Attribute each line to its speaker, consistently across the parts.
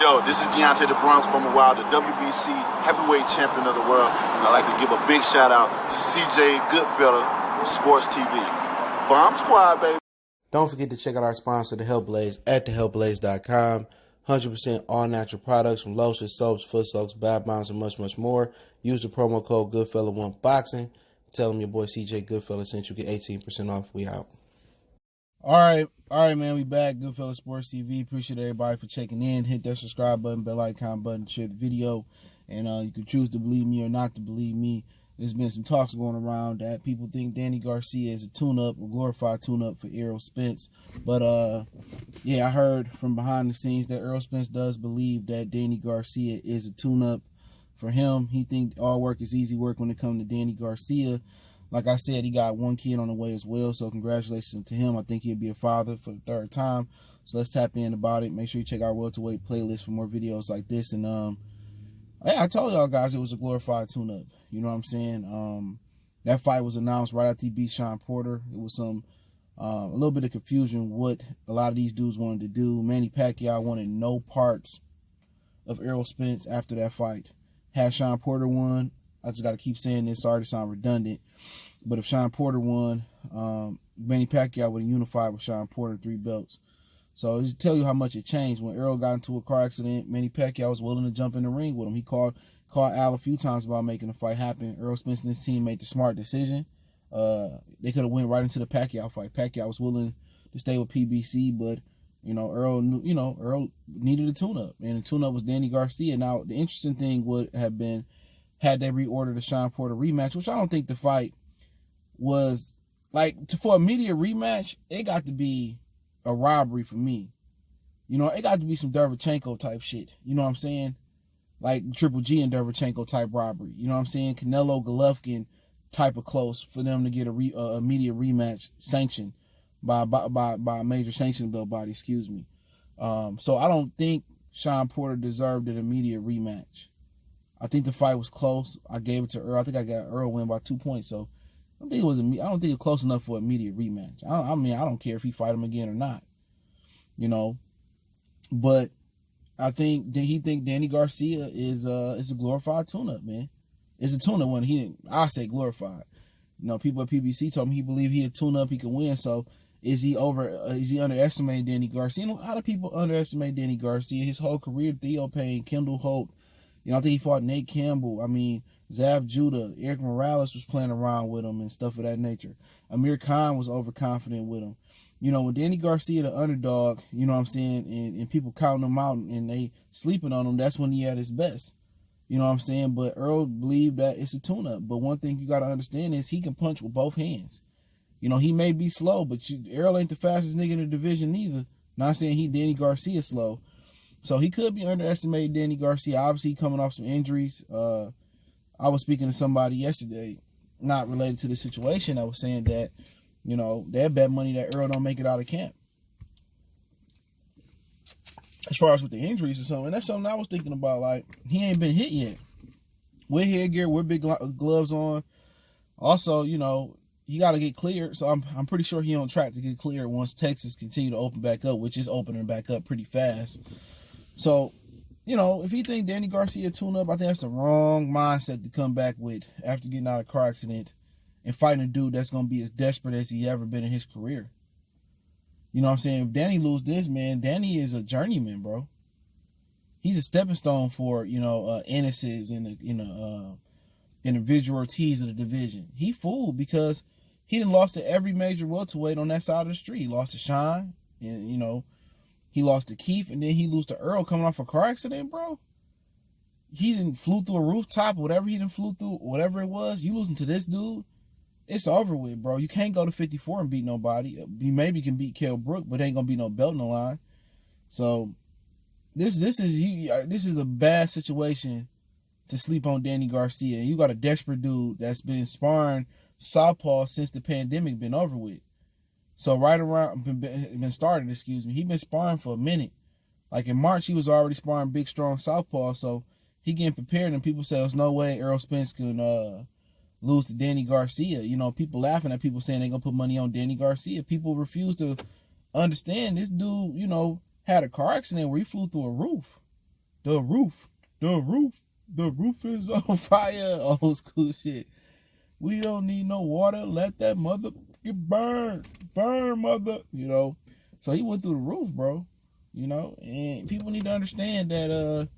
Speaker 1: Yo, this is Deontay the Bronx Bummer Wild, the WBC heavyweight champion of the world. And I'd like to give a big shout out to CJ Goodfella of Sports TV. Bomb Squad, baby.
Speaker 2: Don't forget to check out our sponsor, The Health Blaze, at thehealthblaze.com. 100% all natural products from lotions, soaps, foot soaks, bath bombs, and much, much more. Use the promo code Goodfella1Boxing. Tell them your boy CJ Goodfella sent you, get 18% off. We out. All right, man. We back. Goodfella Sports TV. Appreciate everybody for checking in. Hit that subscribe button, bell icon button, share the video, and you can choose to believe me or not to believe me. There's been some talks going around that people think Danny Garcia is a tune-up, a glorified tune-up for Errol Spence. But, yeah, I heard from behind the scenes that Errol Spence does believe that Danny Garcia is a tune-up for him. He thinks all work is easy work when it comes to Danny Garcia. Like I said, he got one kid on the way as well, so congratulations to him. I think he'll be a father for the third time. So let's tap in about it. Make sure you check our welterweight playlist for more videos like this. And I told y'all guys it was a glorified tune-up. You know what I'm saying? That fight was announced right after he beat Shawn Porter. It was a little bit of confusion what a lot of these dudes wanted to do. Manny Pacquiao wanted no parts of Errol Spence after that fight. Had Shawn Porter won, I just got to keep saying this, sorry to sound redundant, but if Shawn Porter won, Manny Pacquiao would have unified with Shawn Porter 3 belts. So just tell you how much it changed. When Errol got into a car accident, Manny Pacquiao was willing to jump in the ring with him. He called Al a few times about making the fight happen. Errol Spence and his team made the smart decision. They could have went right into the Pacquiao fight. Pacquiao was willing to stay with PBC, but Errol needed a tune-up, and the tune-up was Danny Garcia. Now the interesting thing would have been had they reordered the Shawn Porter rematch, which I don't think the fight was like for a media rematch. It got to be a robbery for me. It got to be some Derevchenko type shit. You know what I'm saying? Like Triple G and Derevchenko type robbery. You know what I'm saying? Canelo Golovkin type of close for them to get a media rematch sanctioned by a major sanction bill body. Excuse me. So I don't think Shawn Porter deserved an immediate rematch. I think the fight was close. I gave it to Earl. I think I got Earl win by 2 points. So I don't think it was close enough for an immediate rematch. I don't care if he fight him again or not. But I think Danny Garcia is a glorified tune-up, man. It's a tune-up when I say glorified. People at PBC told me he believed he had tune-up, he could win. So is he underestimating Danny Garcia? A lot of people underestimate Danny Garcia. His whole career, Theo Payne, Kendall Holt. I think he fought Nate Campbell. Zav Judah, Eric Morales was playing around with him and stuff of that nature. Amir Khan was overconfident with him. When Danny Garcia, the underdog, you know what I'm saying, and people counting him out and they sleeping on him, that's when he at his best. You know what I'm saying? But Earl believed that it's a tune-up. But one thing you got to understand is he can punch with both hands. He may be slow, but Earl ain't the fastest nigga in the division either. Not saying Danny Garcia slow. So he could be underestimating Danny Garcia, obviously coming off some injuries. I was speaking to somebody yesterday, not related to the situation. I was saying that, they bet money that Earl don't make it out of camp. As far as with the injuries or something, that's something I was thinking about. Like, he ain't been hit yet. With headgear, with big gloves on. Also, he got to get cleared. So I'm pretty sure he on track to get cleared once Texas continue to open back up, which is opening back up pretty fast. So, if you think Danny Garcia tune-up, I think that's the wrong mindset to come back with after getting out of a car accident and fighting a dude that's going to be as desperate as he ever been in his career. You know what I'm saying? If Danny lose this, man, Danny is a journeyman, bro. He's a stepping stone for, Ennis's and the Visual Ortiz of the division. He fooled because he done lost to every major welterweight on that side of the street. He lost to Shawn, and, he lost to Keith, and then he lost to Earl coming off a car accident, bro. He didn't flew through a rooftop, whatever he didn't flew through, whatever it was. You losing to this dude, it's over with, bro. You can't go to 54 and beat nobody. You maybe can beat Kell Brook, but ain't gonna be no belt in the line. So this is a bad situation to sleep on Danny Garcia. You got a desperate dude that's been sparring southpaw since the pandemic been over with. So been started, he been sparring for a minute. Like in March, he was already sparring big, strong southpaw. So he getting prepared, and people say there's no way Errol Spence can lose to Danny Garcia. People laughing at people saying they gonna put money on Danny Garcia. People refuse to understand this dude, had a car accident where he flew through a roof. The roof is on fire. Old school shit. We don't need no water. Let that mother get burned. Burn, mother. You know. So he went through the roof, bro. You know, and people need to understand that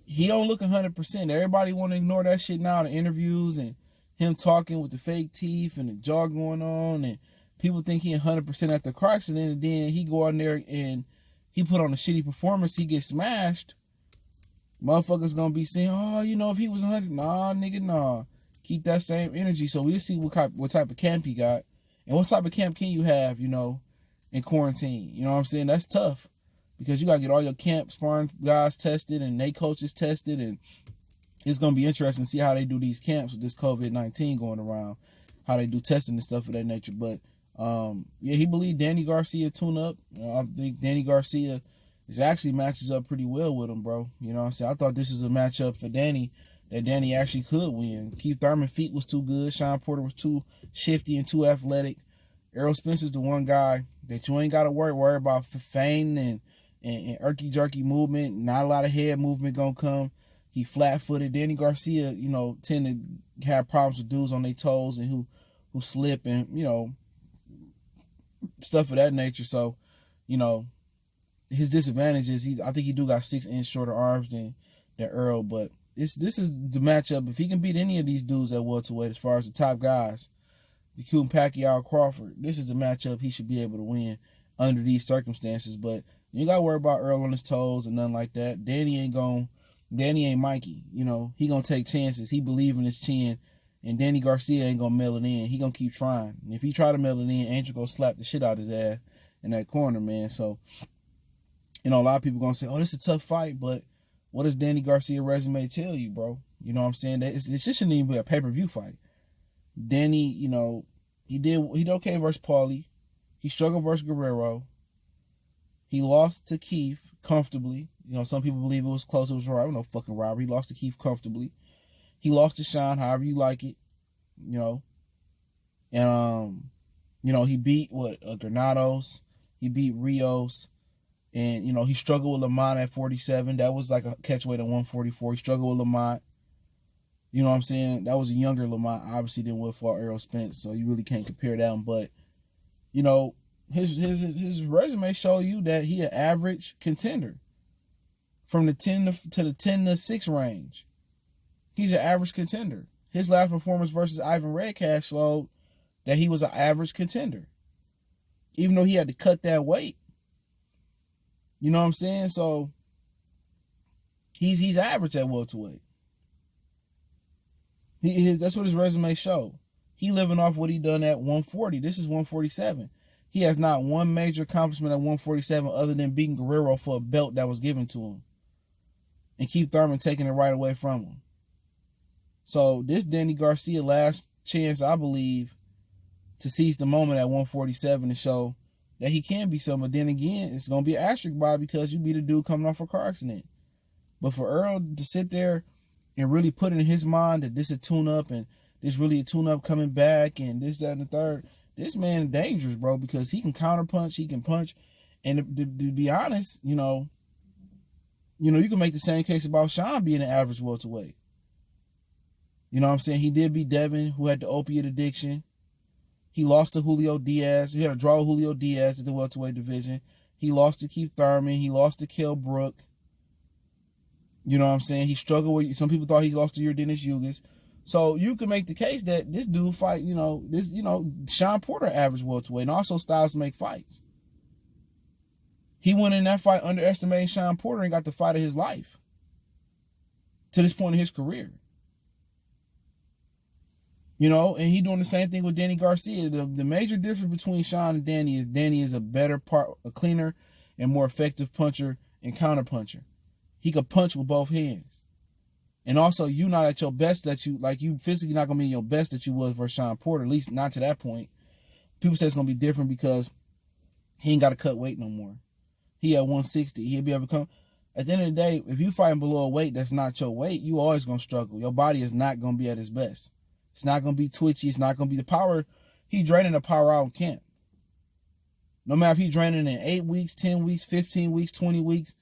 Speaker 2: he don't look 100%. Everybody want to ignore that shit now. The interviews and him talking with the fake teeth and the jaw going on, and people think he 100% at the car accident, and then he go out there and he put on a shitty performance. He gets smashed. Motherfuckers gonna be saying, oh, you know, if he was 100, nah, nigga, nah. Keep that same energy. So we'll see what type of camp he got, and what type of camp can you have, you know, in quarantine. You know what I'm saying? That's tough because you gotta get all your camp sparring guys tested and they coaches tested, and it's gonna be interesting to see how they do these camps with this COVID-19 going around, how they do testing and stuff of that nature. But yeah, he believed Danny Garcia tune up. You know, I think Danny Garcia actually matches up pretty well with him, bro. You know what I'm saying? I thought this was a matchup for Danny that Danny actually could win. Keith Thurman's feet was too good. Sean Porter was too shifty and too athletic. Errol Spence is the one guy that you ain't got to worry about feigning and irky-jerky movement. Not a lot of head movement gonna come. He flat-footed. Danny Garcia, you know, tend to have problems with dudes on their toes and who slip and, you know, stuff of that nature. So, you know, his disadvantage is I think he do got 6 inch shorter arms than Earl, but this is the matchup. If he can beat any of these dudes at welterweight, as far as the top guys, including Pacquiao, Crawford, this is the matchup he should be able to win under these circumstances. But you got to worry about Earl on his toes and nothing like that. Danny ain't Mikey. You know, he gonna take chances. He believe in his chin, and Danny Garcia ain't gonna mail it in. He gonna keep trying. And if he try to mail it in, Angel gonna slap the shit out his ass in that corner, man. So, you know, a lot of people gonna say, "Oh, this is a tough fight," but what does Danny Garcia resume tell you, bro? You know what I'm saying? It just shouldn't even be a pay-per-view fight. Danny, you know, he did okay versus Paulie. He struggled versus Guerrero. He lost to Keith comfortably. You know, some people believe it was close. It was right. No fucking robbery. He lost to Keith comfortably. He lost to Sean, however you like it. You know. And you know, he beat Granados. He beat Rios. And, you know, he struggled with Lamont at 47. That was like a catchweight at 144. He struggled with Lamont. You know what I'm saying? That was a younger Lamont, obviously, than what fought Errol Spence. So you really can't compare them. But, you know, his resume show you that he an average contender from the 10 to the 10 to 6 range. He's an average contender. His last performance versus Ivan Redcash showed that he was an average contender, even though he had to cut that weight. You know what I'm saying? So he's average at welterweight. That's what his resume showed. He living off what he done at 140. This is 147. He has not one major accomplishment at 147 other than beating Guerrero for a belt that was given to him, and Keith Thurman taking it right away from him. So this Danny Garcia last chance, I believe, to seize the moment at 147 to show that he can be something. But then again, it's going to be an asterisk by because you beat a dude coming off a car accident. But for Earl to sit there and really put it in his mind that this is a tune-up and this really a tune-up coming back and this, that, and the third, this man is dangerous, bro, because he can counterpunch, he can punch. And to be honest, you know, you can make the same case about Sean being an average welterweight. You know what I'm saying? He did beat Devin, who had the opiate addiction. He lost to Julio Diaz. He had a draw with Julio Diaz at the welterweight division. He lost to Keith Thurman. He lost to Kell Brook. You know what I'm saying? He struggled with, some people thought he lost to Dennis Yugas. So you can make the case that this dude fight, Sean Porter average welterweight, and also styles make fights. He went in that fight underestimating Sean Porter and got the fight of his life to this point in his career. You know, and he doing the same thing with Danny Garcia. The major difference between Sean and Danny is a cleaner and more effective puncher and counter puncher. He could punch with both hands. And also, you not at your best you physically not going to be in your best that you was versus Sean Porter, at least not to that point. People say it's going to be different because he ain't got to cut weight no more. He at 160. He'll be able to come. At the end of the day, if you fighting below a weight that's not your weight, you always going to struggle. Your body is not going to be at its best. It's not going to be twitchy. It's not going to be the power. He draining the power out in camp. No matter if he draining in 8 weeks, 10 weeks, 15 weeks, 20 weeks,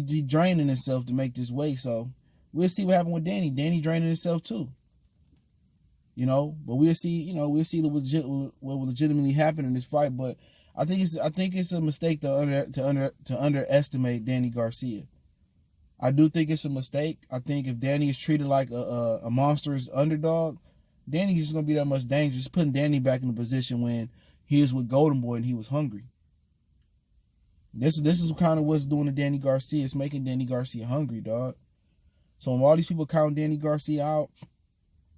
Speaker 3: he draining himself to make this weight. So we'll see what happens with Danny. Danny draining himself too. You know, but we'll see. You know, we'll see what will legitimately happen in this fight. But I think it's a mistake to underestimate Danny Garcia. I do think it's a mistake. I think if Danny is treated like a monstrous underdog, Danny is just gonna be that much dangerous. Putting Danny back in the position when he was with Golden Boy and he was hungry. This is kind of what's doing to Danny Garcia. It's making Danny Garcia hungry, dog. So when all these people count Danny Garcia out,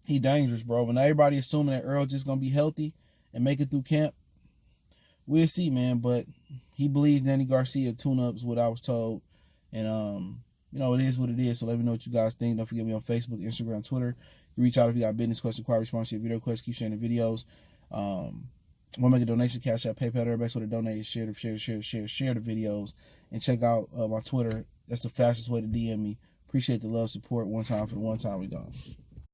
Speaker 3: he dangerous, bro. When everybody assuming that Errol just gonna be healthy and make it through camp, we'll see, man. But he believes Danny Garcia tune-up is what I was told. And you know, it is what it is. So let me know what you guys think. Don't forget me on Facebook, Instagram, Twitter. You reach out if you got business questions, inquiry, sponsorship, video questions. Keep sharing the videos. Want to make a donation, Cash App, PayPal, everybody so to donate, share the videos, and check out my Twitter. That's the fastest way to DM me. Appreciate the love, support. One time for the one time we gone.